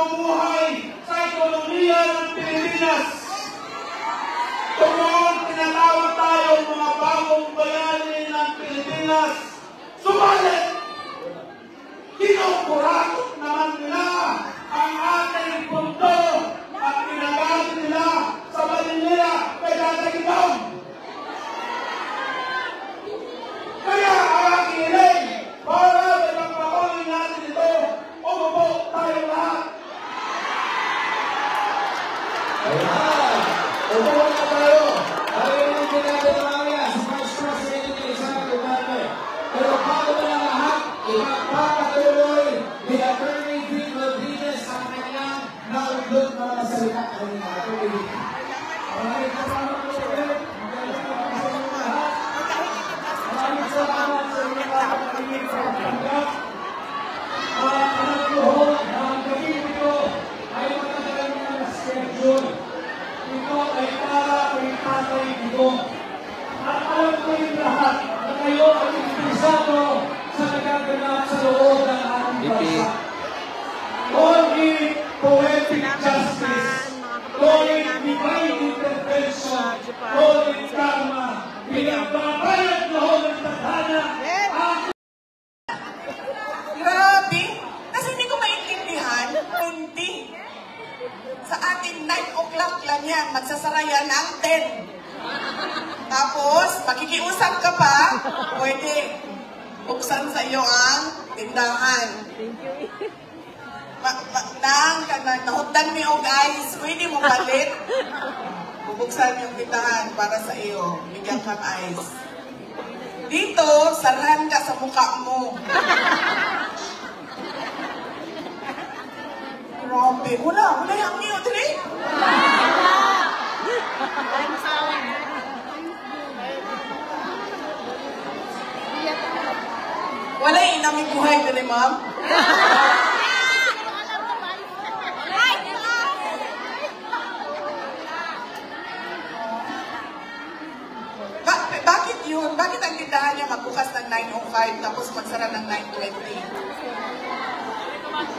namumuhay sa ekonomiya ng Pilipinas. Tungkol tinatawag tayo mga bagong bayani ng Pilipinas. Subalit, kinukurakot naman nila ang ating punto at pinagamit nila sa Manila pagkatagibang. Kaya ang aking hiling, para pinagpakuloy natin ito, umupo tayo lahat. Ayan! Umupo na tayo! Ayaw yung sinabi ng mamaya sa Vice President ng isang Duterte. Pero bago na lahat, ipagpapatuloy ni Attorney Vic Rodriguez ang kanyang naundot na mga salita kanina. Maraming salamat po ulit. Maraming salamat sa inyo mga kapatid sa pagkanggap. Alam ko ho, ang gabi nito ay matatagal na schedule. Ito ay para kay Tatay Digong. At alam ko yung lahat na kayo ay interesado sa nagaganap sa loob ng ating bansa. Call it poetic justice. Call it divine intervention. Call it karma. Pinagbabayad na ho ng tadhana. Grabe! Kasi hindi ko maintindihan. Hindi. Sa atin, 9 o'clock lang yan. Magsasara yan ng 10. Tapos, makikiusap ka pa, pwede buksan sa iyo ang tindahan. Nahutdan mo yung guys, pwede mo palit. Bubuksan yung tindahan para sa iyo. Bigyan kang ice. Dito, sarahan ka sa mukha mo. Grabe, wala yung niyo, dili? Wala yung inaming buhay, dili, ma'am? Bakit yun? Bakit ang tindahan niya magbukas ng 9:05 tapos magsara ng 9:20?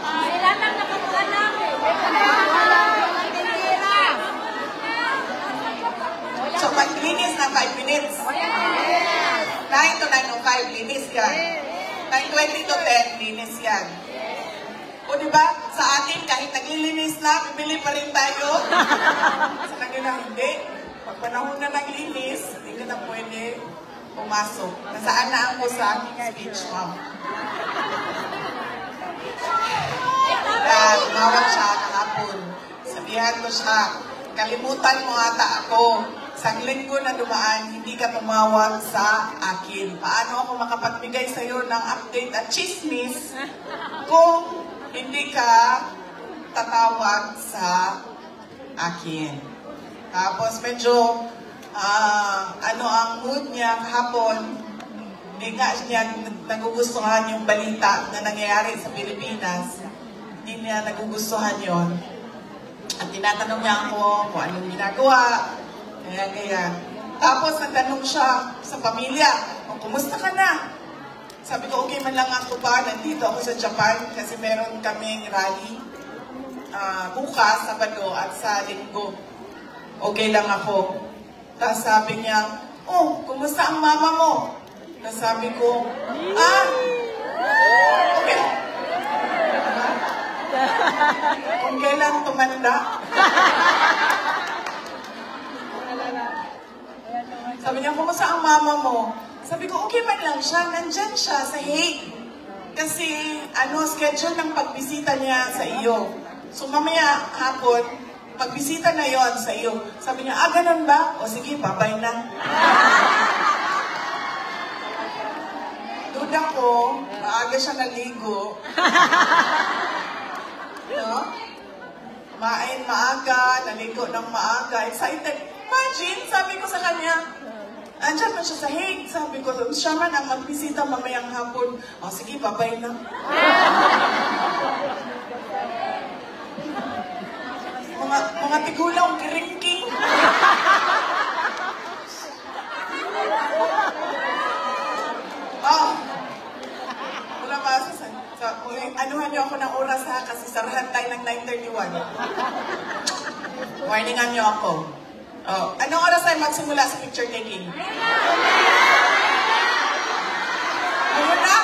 Sila nang nakakuha namin. So, maglinis ng 5 minutes. 9 to 9:05, linis yan. 9:20 to 10, linis yan. O diba, sa atin, kahit naglilinis na, bibili pa rin tayo. Sa kanila, hindi. Pag panahon na naglinis, hindi ka na pwede pumasok. Nasaan na ako sa aking speech, ma'am? Tumawag siya kahapon. Sabihan ko siya, kalimutan mo ata ako. Sa linggo na dumaan, hindi ka tumawag sa akin. Paano ako makapagbigay sa iyo ng update at chismis kung hindi ka tatawag sa akin? Tapos medyo, ano ang mood niya kahapon, hindi nga niya nagugustuhan yung balita na nangyayari sa Pilipinas. Hindi niya nagugustuhan yon. At tinatanong niya ako kung anong ginagawa. Kaya. Tapos nagtanong siya sa pamilya, kumusta ka na? Sabi ko, okay man lang ako ba? Nandito ako sa Japan kasi meron kaming rally bukas, Sabado at sa Linggo. Okay lang ako. Tapos sabi niya, oh, kumusta ang mama mo? Tapos sabi ko, okay. Kung kailan tumanda. Sabi niya, kumusta ang mama mo? Sabi ko, okay man lang siya. Nandyan siya sa Hague. Kasi, schedule ng pagbisita niya sa iyo. So, mamaya hapon, pagbisita na yon sa iyo. Sabi niya, ganun ba? O sige, babay na. Duda ko, maaga siya naligo. No? Kumain maaga, naligo ng maaga, excited. Imagine, sabi ko sa kanya, andyan pa siya sa Hague. Sabi ko, siya man ang magbisita mamayang hapon. O sige, babay na. Mga tigulang kiringking. Wala ba sa anuhan niyo ako ng oras ha, kasi sarahan tayo ng 9:31. Warningan niyo ako. Oh, anong oras tayo magsimula sa picture taking? Ayun na?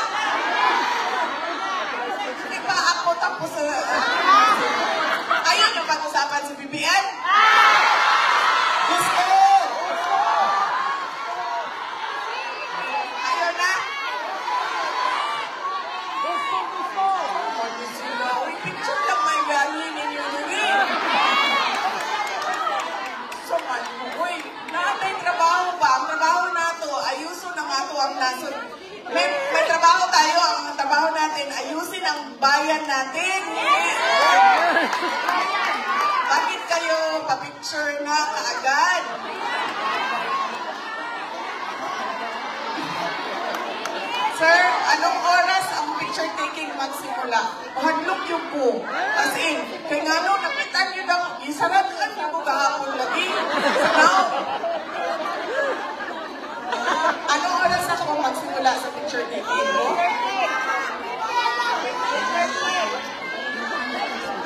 Hindi pa ako tapos ayun yung pag-usapan si BBM? Gusto! Ayun na? Uy, picture lang may gano'n ninyo rin. So man, uy, natin trabaho ba? Ang trabaho nato, ayuso na nga to ang nasod. May trabaho tayo, ang trabaho natin, ayusin ang bayan natin. Bakit kayo pa-picture na kaagad? Sir, anong oras ang picture taking magsimula? Mahadlok yung po. As in, kaya nga no, napitan nyo lang, isarakan nyo mo kahapon lagi. Now, anong oras na ako magsimula sa picture taking mo?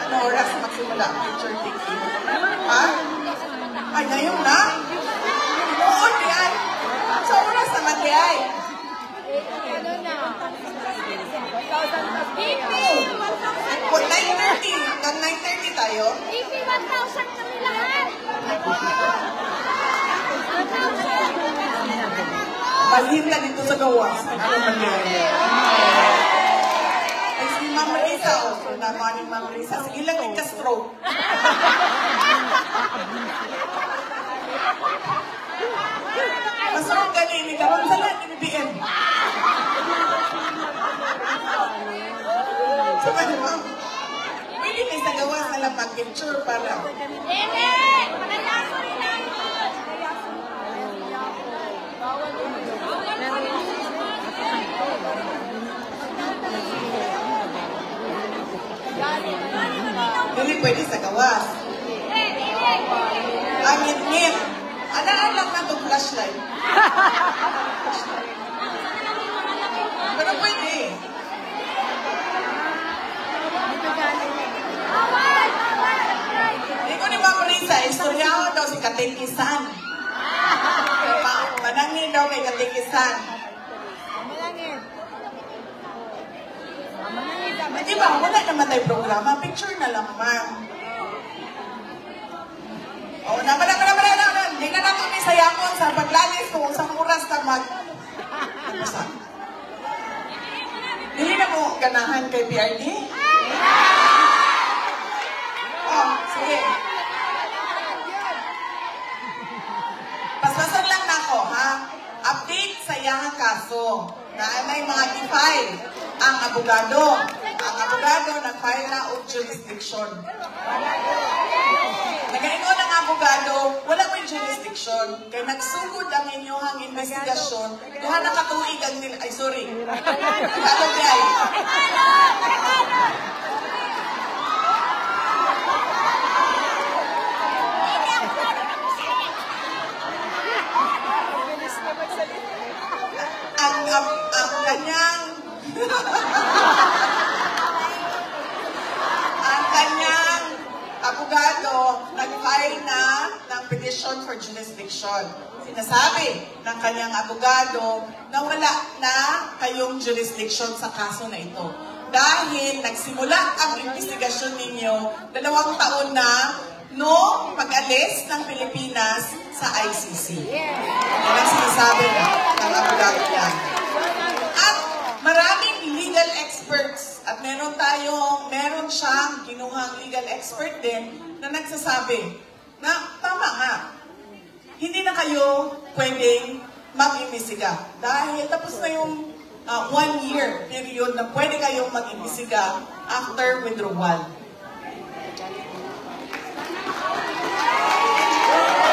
Anong oras magsimula ang picture taking? Ha? Ay, ngayon na? Oo, di ay. Sa oras naman di ay. Kung 9:30, hanggang 9:30 tayo? BP 1,000 kami lahat. Malhinta dito sa gawas. Ano mangyari? Ay, si Ma'am Marisa, o. So, naman ni Ma'am Marisa. Sige lang, nagka-stroke. Masarap ganin, ni karon sa lahat, ni BBM. So, ano, Ma'am? Pwede kayo sa gawas na lang mag-picture para. Nene! Palayaso rin namin. Hindi pwede sa gawas. Ang ngit-ngit. Anaan lang na itong flashlight. Pero pwede. Hindi ko ni Ma'am Risa, istoryaho daw si Katingkisan. Manangin daw kay Katingkisan. Di ba, wala naman tayo programa. Picture na lang, ma'am. O, naman. Hindi na natin may sayakon sa paglalis kung sa oras na mag... Hindi na mo ganahan kay PRD? Oh, sige. Paspasan lang na ako, ha? Update sa iyang kaso na may mga defile ang abogado. Ang abogado nag-file na og jurisdiction. Nagaingon ang abogado, wala may jurisdiction. Kaya nagsugod ang inyong investigasyon, duha na katuig ang nila... Ay, sorry. Ano kaya? Ang kanyang abogado nag-file na ng petition for jurisdiction. Sinasabi ng kanyang abogado na wala na kayong jurisdiction sa kaso na ito. Dahil nagsimula ang investigasyon ninyo 2 taon na no pag-alis ng Pilipinas sa ICC. Yan ang sinasabi ng abogado niya. At maraming legal experts at meron siyang kinuhang legal expert din na nagsasabi na tama nga, hindi na kayo pwedeng mag-imbestiga dahil tapos na yung 1 year period na pwede kayong mag-imbestiga after withdrawal.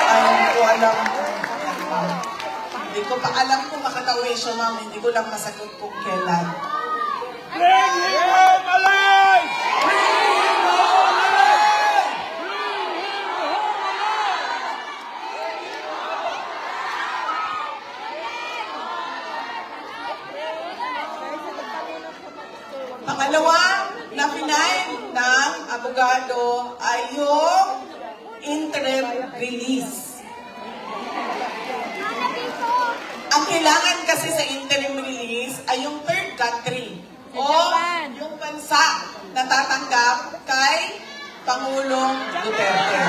Ayaw ko alam. Hindi ko pa alam kung makatauwi siya, ma'am. Hindi ko lang masagot kung kailan. Bring him home alive! Bring him home alive! Pangalawa, na final ng abogado ay yung interim release. Ang kailangan kasi sa interim release ay yung third country o yung bansa na tatanggap kay Pangulong Duterte.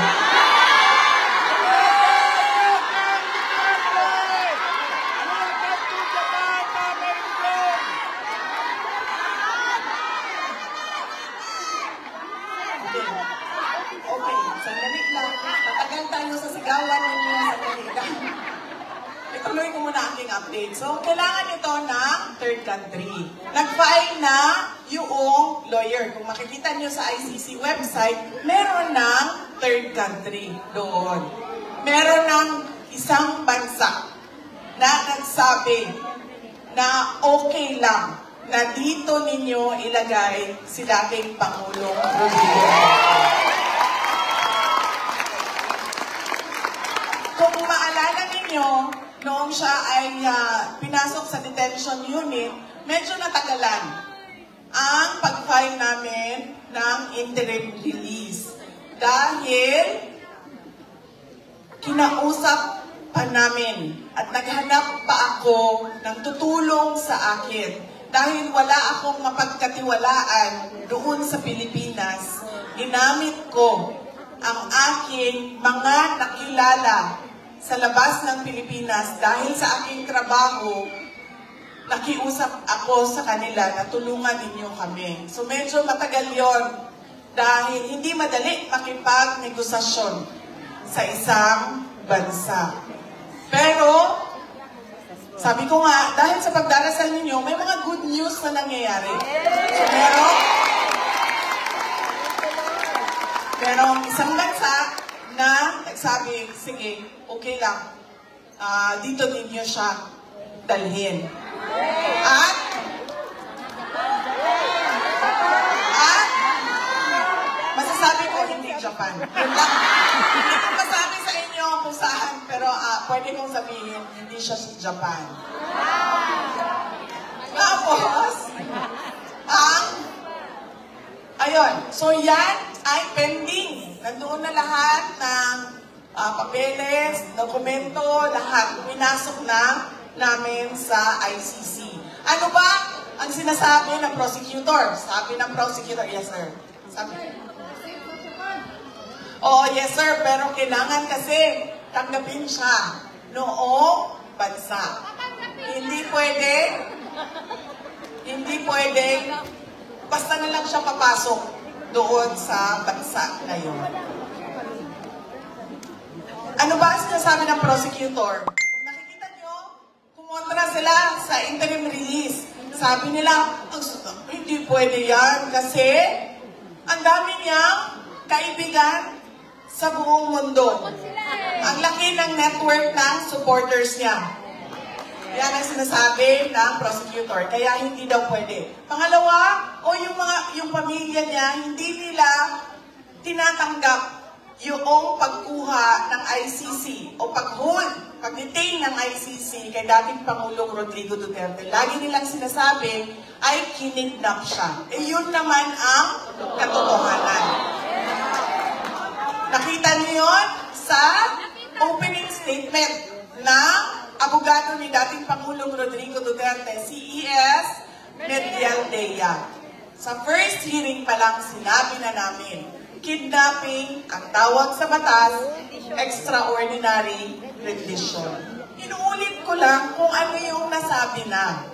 Okay, sandali lang. Tatagal tayo sa sigawan ninyo sa kanila. Ituloy ko muna aking update. So, kailangan ito ng third country. Nag-file na yung lawyer. Kung makikita nyo sa ICC website, meron ng third country doon. Meron ng isang bansa na nagsabi na okay lang na dito ninyo ilagay si dating Pangulong Rodrigo. Kung maalala ninyo, noong siya ay pinasok sa detention unit, medyo natagalan ang pag-file namin ng interim release. Dahil kinausap pa namin at naghanap pa ako ng tutulong sa akin. Dahil wala akong mapagkatiwalaan doon sa Pilipinas, ginamit ko ang aking mga nakilala sa labas ng Pilipinas dahil sa aking trabaho, nakiusap ako sa kanila na tulungan ninyo kami. So medyo matagal yon dahil hindi madali makipag-negosasyon sa isang bansa. Pero, sabi ko nga, dahil sa pagdarasal ninyo, may mga good news na nangyayari. So merong isang bansa na nagsabi, sige, okay lang, dito ninyo siya dalhin. At masasabi ko, hindi Japan. Hindi ko masabi sa inyo kung saan, pero pwede kong sabihin, hindi siya sa Japan. Tapos, ayun, so yan ay pending. Nandoon na lahat ng papeles, dokumento, lahat. Pinasok na namin sa ICC. Ano ba ang sinasabi ng prosecutor? Sabi ng prosecutor, yes sir. Sabi, oh yes sir, pero kailangan kasi tanggapin siya noong bansa. Hindi pwede, basta na lang siya papasok doon sa bansa na yun. Ano ba ang sinasabi ng prosecutor? Kung nakikita nyo, kumontra sila sa interim release. Sabi nila, hindi pwede yan kasi ang dami niyang kaibigan sa buong mundo. Ang laki ng network ng supporters niya. Yan ang sinasabi ng prosecutor. Kaya hindi daw pwede. Pangalawa, yung pamilya niya, hindi nila tinatanggap yung pagkuha ng ICC o pag-detain ng ICC kay dating Pangulong Rodrigo Duterte. Lagi nilang sinasabi ay kinidnap siya. Yun naman ang katotohanan. Nakita niyo yun sa opening statement ng abogado ni dating Pangulong Rodrigo Duterte, CES Medialdea. Sa first hearing pa lang, sinabi na namin, kidnapping ang tawag sa batas, extraordinary rendition. Inuulit ko lang kung ano yung nasabi na.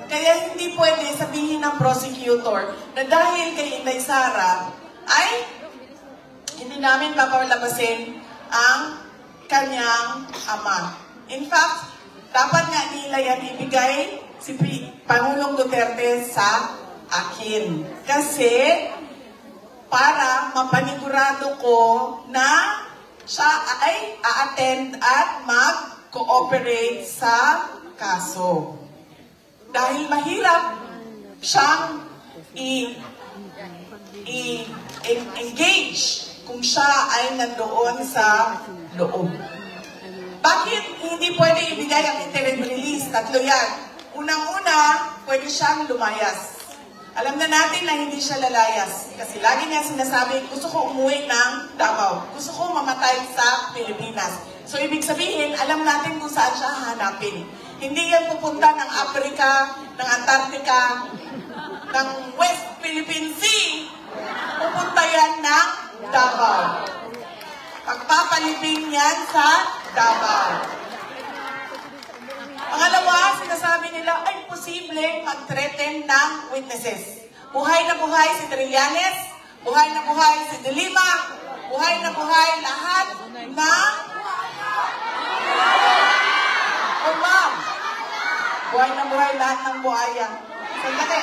Kaya hindi pwede sabihin ng prosecutor na dahil kay Inday Sara ay hindi namin papalabasin ang kanyang ama. In fact, dapat nga nila yan ibigay si Pangulong Duterte sa akin. Kasi para mapanigurado ko na siya ay a-attend at mag-cooperate sa kaso. Dahil mahirap siyang i-engage kung siya ay nandoon sa loob. Bakit hindi pwede ibigay ang interim release? Tatlo yan. Unang-una, pwede siyang lumayas. Alam na natin na hindi siya lalayas. Kasi lagi niya sinasabi, gusto ko umuwi ng Davao. Gusto ko mamatay sa Pilipinas. So, ibig sabihin, alam natin kung saan siya hanapin. Hindi yan pupunta ng Africa, ng Antarctica, ng West Philippine Sea. Pupunta yan ng Davao. Pagpapalibing yan sa Davao. Pangalawa, sinasabi nila, ay posibleng mag-threaten ng witnesses. Buhay na buhay si Trillanes, buhay na buhay si De Lima, buhay na buhay lahat na ma'am. Buhay na buhay lahat ng buhaya. Sandali.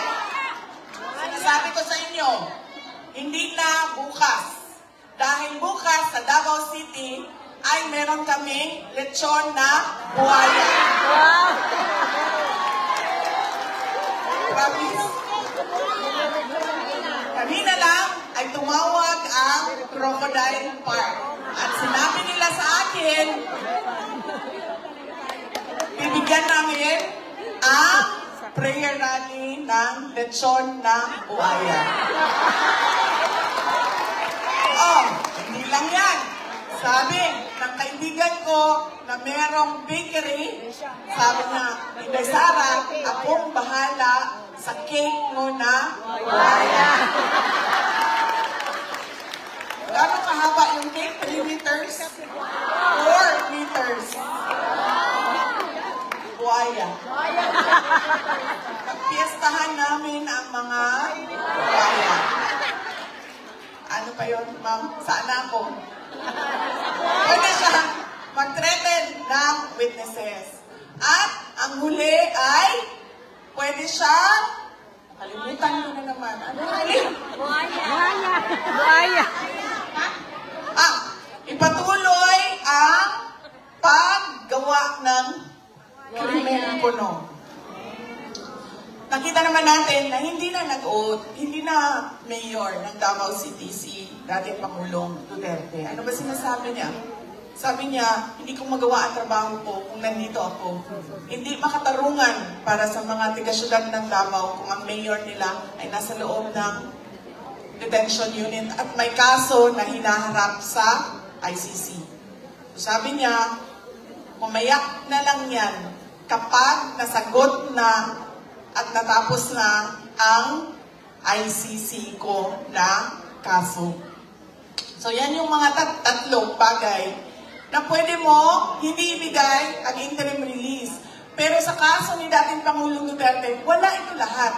Sinasabi ko sa inyo, hindi na bukas. Dahil bukas sa Davao City, ay meron kaming lechon na buhaya. Wow! Promise. Kanina lang ay tumawag ang Crocodile Park. At sinabi nila sa akin, bibigyan namin ang prayer rally ng lechon na buhaya. Oh, hindi lang yan. Sabi ng kaibigan ko na merong bakery, sabi na, Inday Sara, akong bahala sa cake mo na buhaya. Gano'ng kahaba yung cake? 3 meters? 4 meters. Buhaya. Pagpiestahan namin ang mga buhaya. Ano pa yun, ma'am? Saan ako? Pwede siya mag-threaten ng witnesses. At ang huli ay pwede siya, kalimutan ko na naman. Ano huli? Buhaya! Buhaya! Ipatuloy ang paggawa ng krimen puno. Nakita naman natin na hindi na mayor ng Davao City si dating Pangulong Duterte. Ano ba sinasabi niya? Sabi niya, hindi ko magawa ang trabaho ko kung nandito ako. Hindi makatarungan para sa mga tiga-syudad ng Davao kung ang mayor nila ay nasa loob ng detention unit at may kaso na hinaharap sa ICC. So sabi niya, pumayak na lang yan kapag nasagot na at natapos na ang ICC ko na kaso. So yan yung mga tatlong bagay na pwede mo hindi ibigay ang interim release. Pero sa kaso ni dating Pangulong Duterte, wala ito lahat.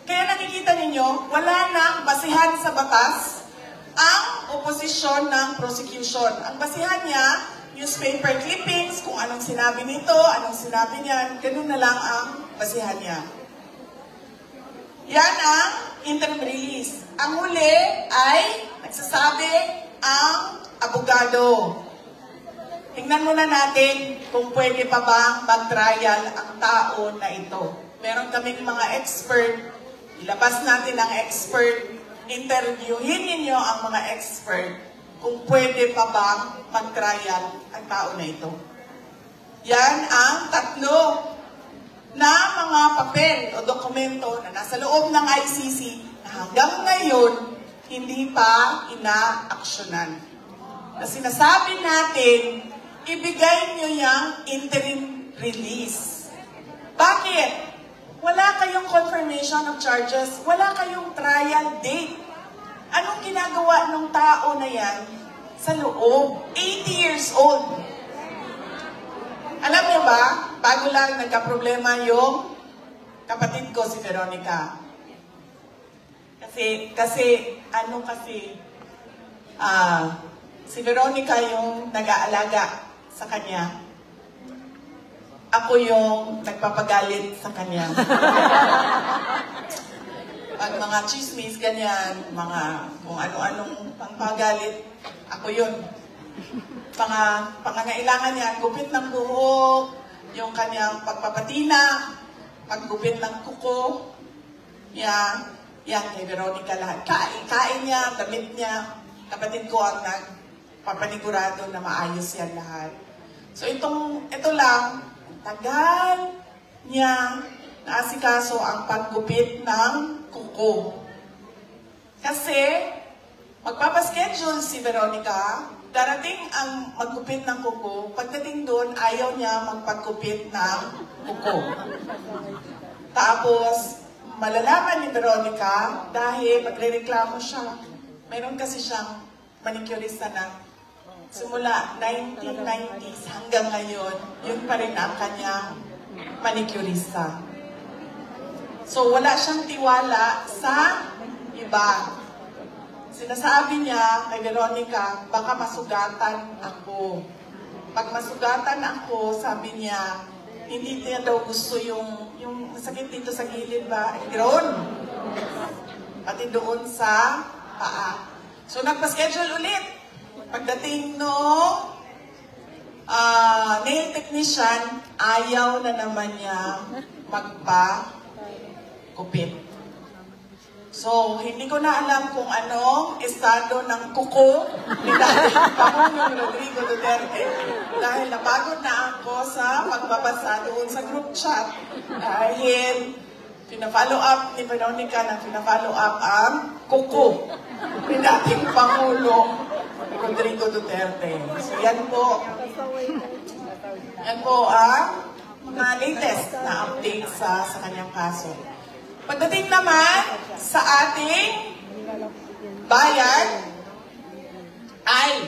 Kaya nakikita ninyo, wala nang basihan sa batas ang oposisyon ng prosecution. Ang basihan niya, newspaper clippings, kung anong sinabi nito, anong sinabi niyan, ganun na lang ang basihan niya. Yan ang interim release. Ang huli ay nagsasabi ang abogado. Tingnan muna natin kung pwede pa bang mag-trial ang tao na ito. Meron kaming mga expert, ilabas natin ang expert, interviewin ninyo ang mga expert kung pwede pa bang mag-trial ang tao na ito. Yan ang tatlo na mga papel o dokumento na nasa loob ng ICC na hanggang ngayon hindi pa inaaksyonan. Na sinasabi natin, ibigay nyo yung interim release. Bakit? Wala kayong confirmation of charges, wala kayong trial date. Anong ginagawa ng tao na yan sa loob? 80 years old. Alam niyo ba, bago lang nagka-problema yung kapatid ko si Veronica. Kasi si Veronica yung nag-aalaga sa kanya. Ako yung nagpapagalit sa kanya. Pag mga chismis, ganyan, mga kung ano-anong pangpagalit, ako yun. Pangangailangan niya, gupit ng buhok, yung kanyang pagpapatina, paggupit ng kuko, yan kay Veronica lahat. Kain niya, damit niya, kapatid ko ang nagpapanigurado na maayos yan lahat. So ito lang, tagal niya naasikaso ang paggupit ng kuko. Kasi, magpapaschedule si Veronica, darating ang magkupit ng kuko, pagdating doon, ayaw niya magpagkupit ng kuko. Tapos, malalaman ni Veronica dahil magre-reklamo siya. Mayroon kasi siyang manicurista na simula 1990s hanggang ngayon, yun pa rin ang kanyang manicurista. So, wala siyang tiwala sa iba. Sinasabi niya kay Veronica, baka masugatan ako. Pag masugatan ako, sabi niya, hindi niya daw gusto yung sakit dito sa gilid ba? Doon. Pati doon sa paa. So, nagpa-schedule ulit. Pagdating no nail technician, ayaw na naman niya magpa-kupit. So, hindi ko na alam kung anong estado ng kuko ni dating Pangulong Rodrigo Duterte dahil napagod na ako sa pagbabasa doon sa group chat dahil pina-follow up ni Veronica na pina-follow up ang kuko ni dating Pangulong Rodrigo Duterte. So, yan po ang mga latest na update sa kanyang kaso. Pagdating naman sa ating bayan, ay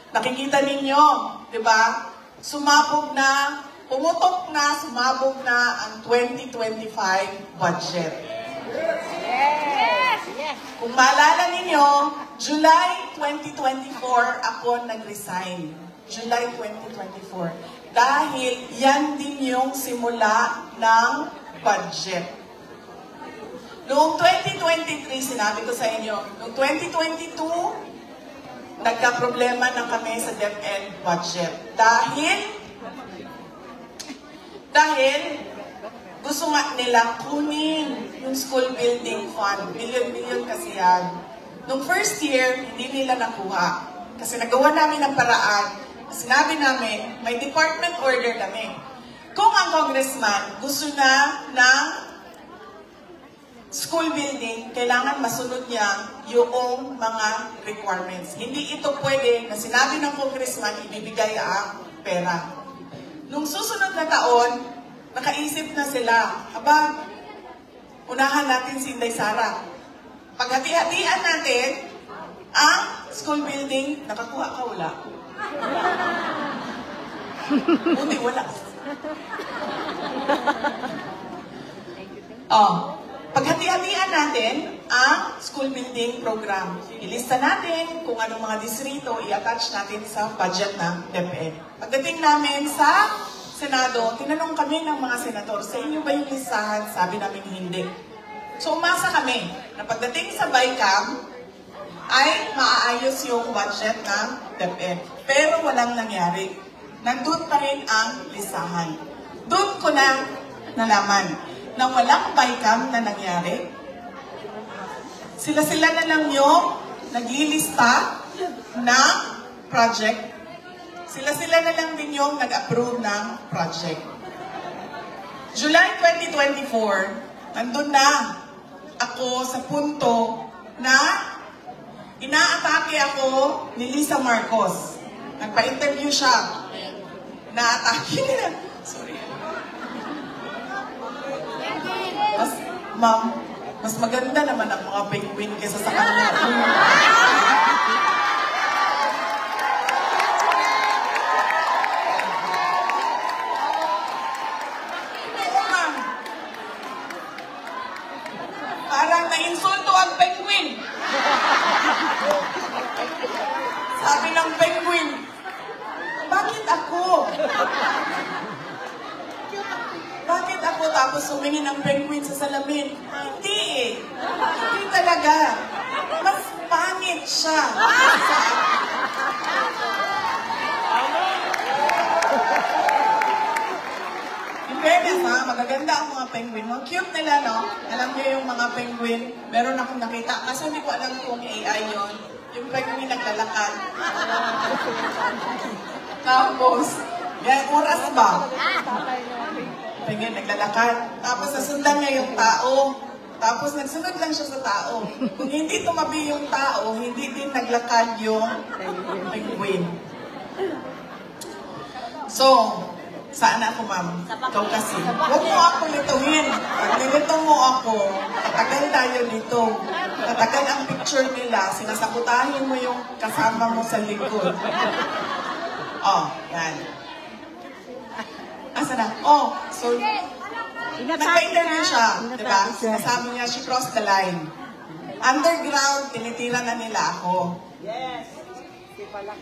nakikita ninyo, di ba? Sumabog na ang 2025 budget. Kung maalala ninyo, July 2024 ako nag-resign. July 2024. Dahil yan din yung simula ng budget. Noong 2023, sinabi ko sa inyo, noong 2022, nagka-problema na kami sa DepEd budget. Dahil gusto nga nilang kunin yung school building fund. Billion-billion kasi yan. Noong first year, hindi nila nakuha. Kasi nagawa namin ng paraan. Sinabi namin, may department order kami. Kung ang congressman gusto na ng school building, kailangan masunod niya yung mga requirements. Hindi ito pwede na sinabi ng congressman, ibibigay ang pera. Nung susunod na taon, nakaisip na sila, aba, unahan natin si Inday Sara. Paghati-hatian natin ang school building, nakakuha ka, wala. Buti, wala. Paghati-hatian natin ang school building program. Ilista natin kung anong mga distrito i-attach natin sa budget ng DepEd. Pagdating namin sa Senado, tinanong kami ng mga senador, sa inyo ba yung listahan? Sabi namin hindi. So umasa kami na pagdating sa BICAM ay maaayos yung budget ng DepEd. Pero walang nangyari. Nandun pa rin ang listahan. Doon ko na nalaman na walang BICAM na nangyari. Sila-sila na lang yung naglilista ng project. Sila-sila na lang din yung nag-approve ng project. July 2024, nandun na ako sa punto na inaatake ako ni Lisa Marcos. Nagpa-interview siya. Naatake nila. Sorry. Ma'am, mas maganda naman ang mga penguin kaysa sa kanya. Ma'am, parang na-insulto ang penguin. Sabi ng penguin, bakit ako? Bakit ako tapos sumingin ng penguin sa salamin? Hindi eh. Hindi talaga. Mas pangit siya. In fairness ha, magaganda ang mga penguin. Mga cute nila, no? Alam niyo yung mga penguin, meron akong nakita. Kasi hindi ko alam kung AI yon. Yung penguin naglalakad. Tapos, yan, oras ba? Penguin naglalakad. Tapos nasundan niya yung tao. Tapos nagsunod lang siya sa tao. Kung hindi tumabi yung tao, hindi din naglakad yung penguin. So, saan ako, ma'am? Ikaw kasi. Huwag mo ako lituhin. Pag nilito mo ako, tatagal tayo nito. Tatagal ang picture nila, sinasakutahin mo yung kasama mo sa likod. Oh, yan. Asa na? Oh, so, nagka-interview siya, diba? Sinasabi niya, she crossed the line. Underground, tinitira na nila ako.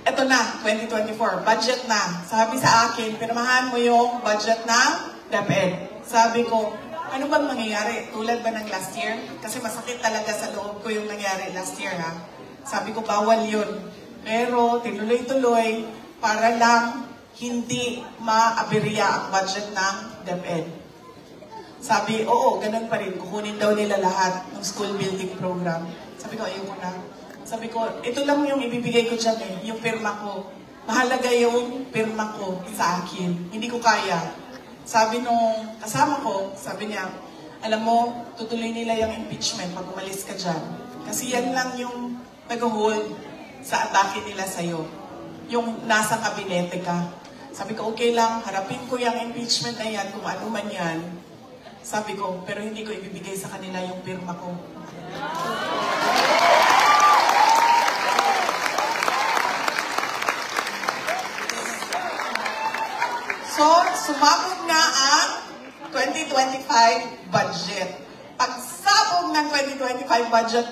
Ito na, 2024, budget na. Sabi sa akin, pirmahan mo yung budget ng DepEd. Sabi ko, ano bang mangyayari? Tulad ba ng last year? Kasi masakit talaga sa loob ko yung nangyari last year, ha? Sabi ko, bawal yun. Pero, tinuloy-tuloy para lang hindi maaberya ang budget ng DepEd. Sabi, oo, ganun pa rin. Kukunin daw nila lahat ng school building program. Sabi ko, ayoko na. Sabi ko, ito lang yung ibibigay ko dyan eh, yung pirma ko. Mahalaga yung pirma ko sa akin. Hindi ko kaya. Sabi nung kasama ko, sabi niya, alam mo, tutuloy nila yung impeachment pag umalis ka dyan. Kasi yan lang yung nag-hold sa atake nila sa'yo. Yung nasa kabinete ka. Sabi ko, okay lang, harapin ko yung impeachment na yan, kung ano man yan. Sabi ko, pero hindi ko ibibigay sa kanila yung pirma ko. So, sumabog nga ang 2025 budget. Pagsabog ng 2025 budget,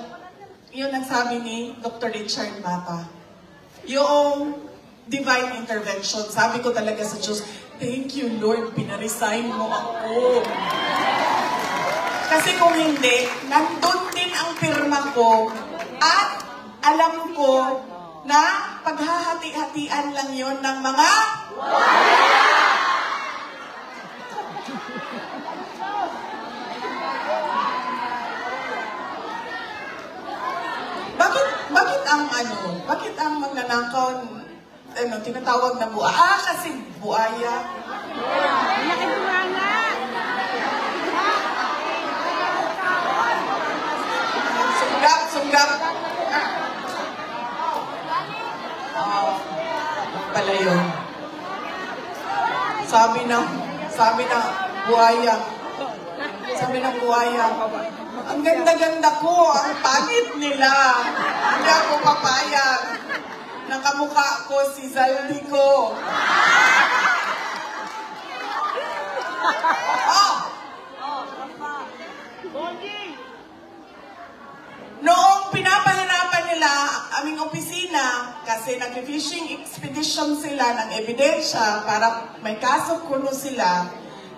yun ang sabi ni Dr. Richard Mata. Yung divine intervention. Sabi ko talaga sa Diyos, thank you Lord, pinaresign mo ako. Kasi kung hindi, nandun din ang pirma ko at alam ko na paghahati-hatian lang yon ng mga bakit ang magnanakaw, tinatawag na buaya? Kasi buaya. Sunggap. Pala yun. Sabi ng buaya. Ang ganda-ganda ko, ang pangit nila. Hindi ako papayag. Nakamukha ko si Zaldico. Noong pinapahirapan nila aming opisina, kasi nag-fishing expedition sila ng ebidensya para may kaso kuno sila,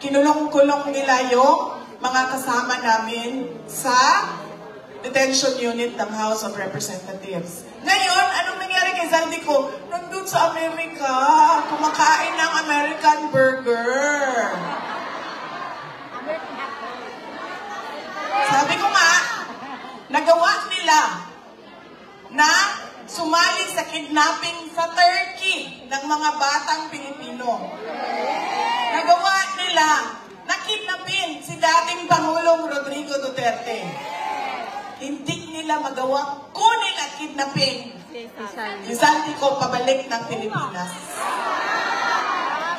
kinulong-kulong nila yung mga kasama namin sa detention unit ng House of Representatives. Ngayon, anong nangyari kay Zaldico? Nandun sa Amerika, kumakain ng American burger. Sabi ko nga, nagawa nila na sumali sa kidnapping sa Turkey ng mga batang Pilipino. Nagawa nila na kidnapin si dating Pangulong Rodrigo Duterte. Hindi nila magawang kunin at kidnapin si Zaldico pabalik ng Pilipinas.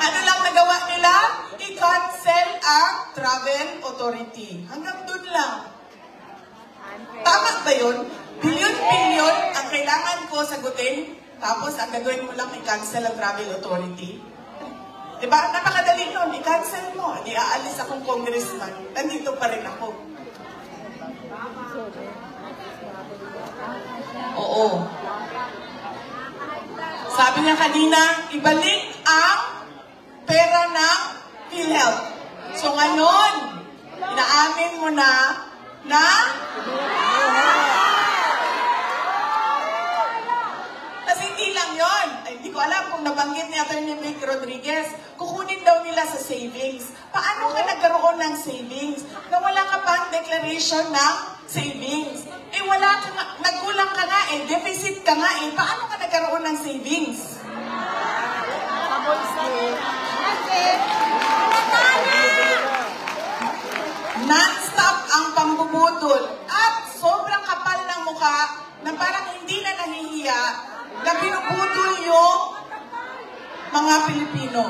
Ano lang nagawa nila? I-cancel ang travel authority. Hanggang doon lang. Tama ba yun? Bilyon-bilyon ang kailangan ko sagutin, tapos ang gagawin mo lang i-cancel ang travel authority. Diba? Napakadali nun. I-cancel mo. Di aalis akong congressman. Nandito pa rin ako. Oo. Sabi niya kanina, ibalik ang pera ng PhilHealth. So ngayon, inaamin mo na kasi hindi lang yun. Ay, hindi ko alam kung nabanggit ni Atty. Vic Rodriguez, kukunin daw nila sa savings. Paano ka nagkaroon ng savings? Na wala ka pang declaration ng savings. Eh wala ka nga, nagkulang ka nga eh, deficit ka nga eh. Paano ka nagkaroon ng savings? Non-stop ang pambubuto na parang hindi na nahihiya na binubudol yung mga Pilipino.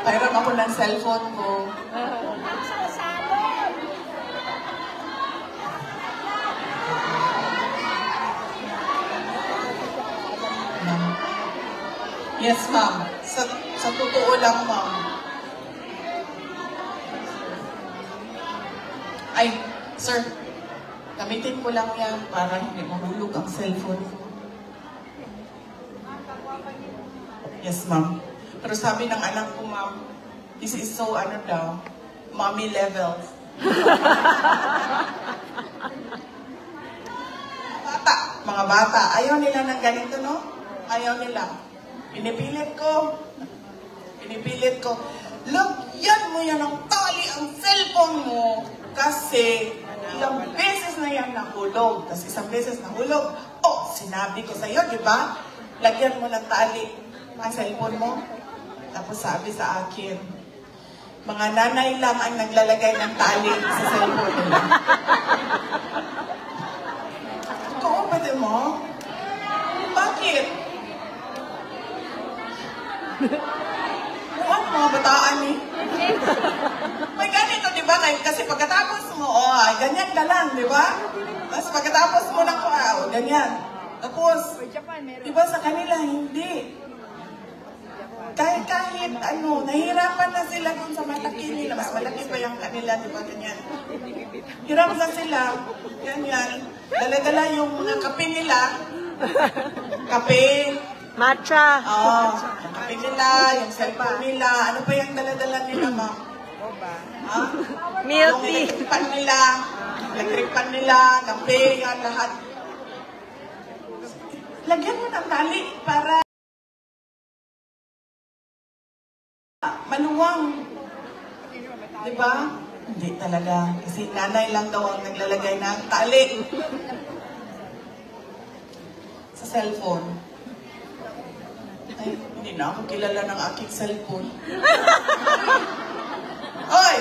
Pairam ako ng cellphone ko. Yes, ma'am. Sa totoo lang, ma'am. Ay, sir. Gamitin ko lang yan para hindi mahulog ang cellphone ko. Yes, ma'am. Pero sabi ng anak ko, ma'am, this is so, ano daw, mommy levels. Mga bata, ayaw nila ng ganito, no? Ayaw nila. Pinipilit ko. Lagyan mo yan ng tali ang cellphone mo kasi ilang beses na yan nahulog. Tapos isang beses nahulog. Oh, sinabi ko sa'yo, di ba? Lagyan mo ng tali ang cellphone mo. Tapos sabi sa akin, mga nanay lang ang naglalagay ng tali sa cellphone nila. Ikaw, pwede mo? Bakit? Mukhang mga bataan eh. May ganito, di ba? Kasi pagkatapos mo, ganyan ka lang, di ba? Tapos pagkatapos mo ng ganyan. Tapos, di ba sa kanila, hindi. Kahit nahihirapan na sila dun sa malaki nila. Mas malaki pa yung kanila, di ba, ganyan. Hirap na sila, ganyan. Dala-dala yung mga kape nila. Kape. Matcha. Yung kape nila, yung cellphone nila. Ano pa yung dala-dala nila, ma'am? Milk Yung tea. electric pan nila, kape, yan lahat. Lagyan mo ng tali para maluwang. Diba? Hindi talaga. Kasi nanay lang daw ang naglalagay ng tali sa cellphone. Ay, hindi na ako kilala ng aking cellphone. Oy!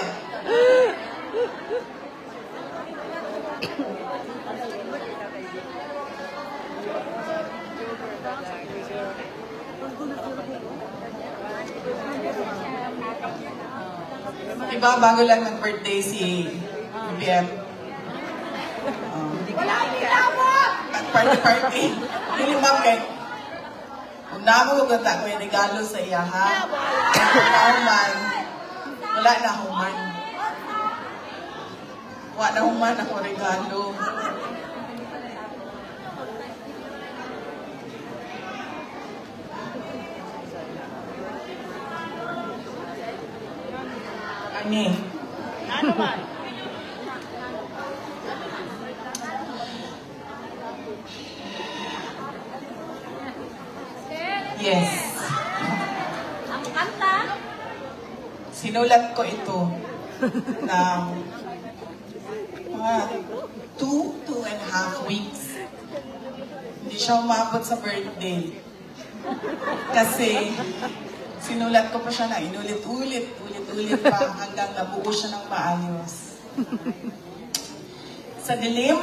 Diba, bago lang nag-birthday si BBM? Party. Hindi ma'am kay kung namo ganda ko yung regalo sa iya, ha? Wala na human. Wala na human ako regalo. Ani? Ano ba? Yes. Ang kanta? Sinulat ko ito ng mga 2.5 weeks. Hindi siya umabot sa birthday. Kasi sinulat ko pa siya na inulit-ulit pa hanggang nabuo siya ng maayos. Sa dilim,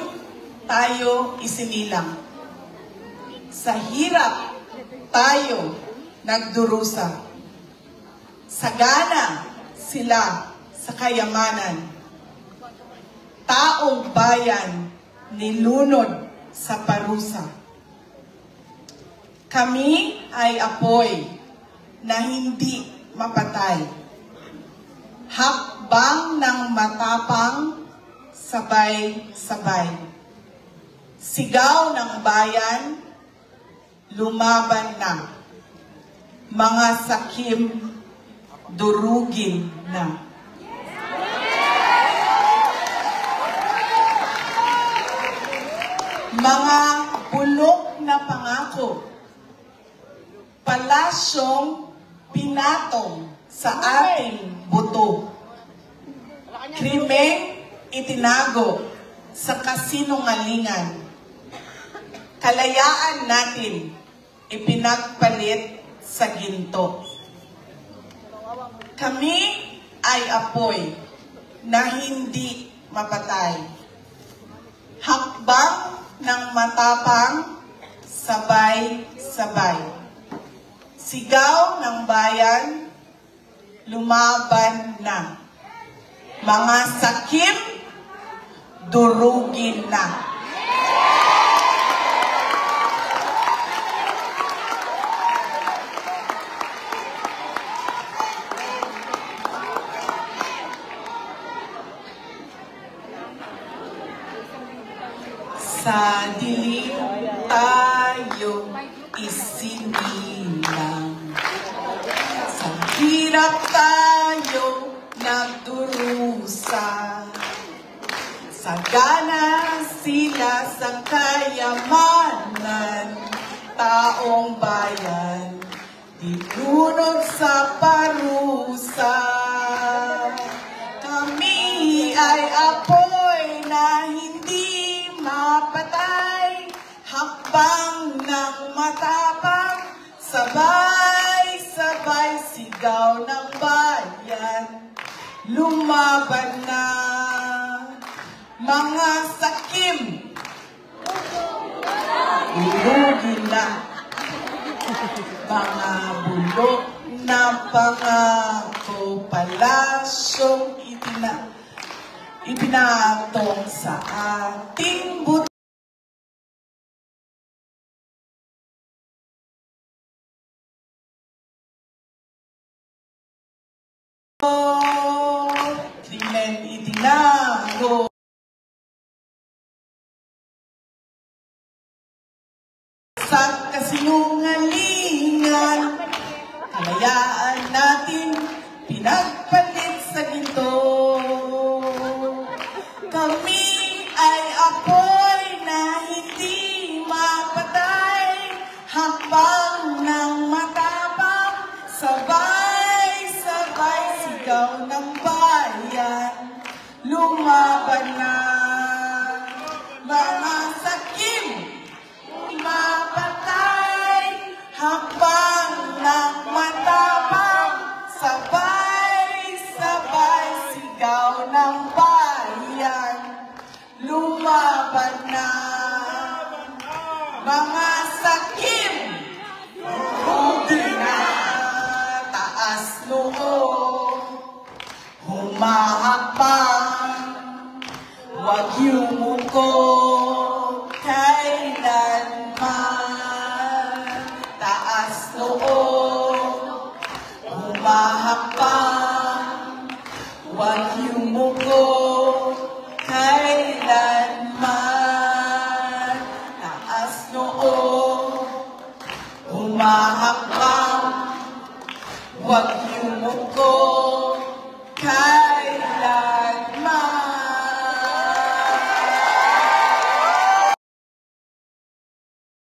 tayo isinilang. Sa hirap, tayo nagdurusa. Sagana sila sa kayamanan. Taong bayan nilunod sa parusa. Kami ay apoy na hindi mapatay. Hakbang ng matapang, sabay-sabay. Sigaw ng bayan, lumaban na. Mga sakim, durugin na. Mga bulok na pangako, palasyong pinatong sa ating buto. Krimeng itinago sa kasinungalingan. Kalayaan natin ipinagpalit sa ginto. Kami ay apoy na hindi mapatay. Hakbang ng matapang, sabay-sabay. Sigaw ng bayan, lumaban na. Mga sakim, durugin na. Sa dilim tayo isinilang. Sa hirap tayo nagdurusa. Sagana sila sa kayamanan, taong bayan, dinunod sa parusa. Kami ay apoy na hindi mapatay, hakbang ng matapang, sabay-sabay sigaw ng bayan, lumaban na. Mga sakim, durugin na. Mga bulok na pangako, palasyong ipinatong sa ating buto. Krimen itinago. Sa kasinungalingan, kalayaan natin pinagpalit sa ginto. Kami ay apoy na hindi mapatay, hakbang ng matapang, sabay-sabay sigaw ng bayan, lumaban na. Mga sakim, mapatay, hakbang ng matapang, sabay-sabay sigaw ng bayan, lumaban na. Mga sakim, durugin na. Taas noo, humahakbang, huwag yumuko kailanman. Taas noo, humahakbang, huwag yumuko kailanman. Taas noo, humahakbang, huwag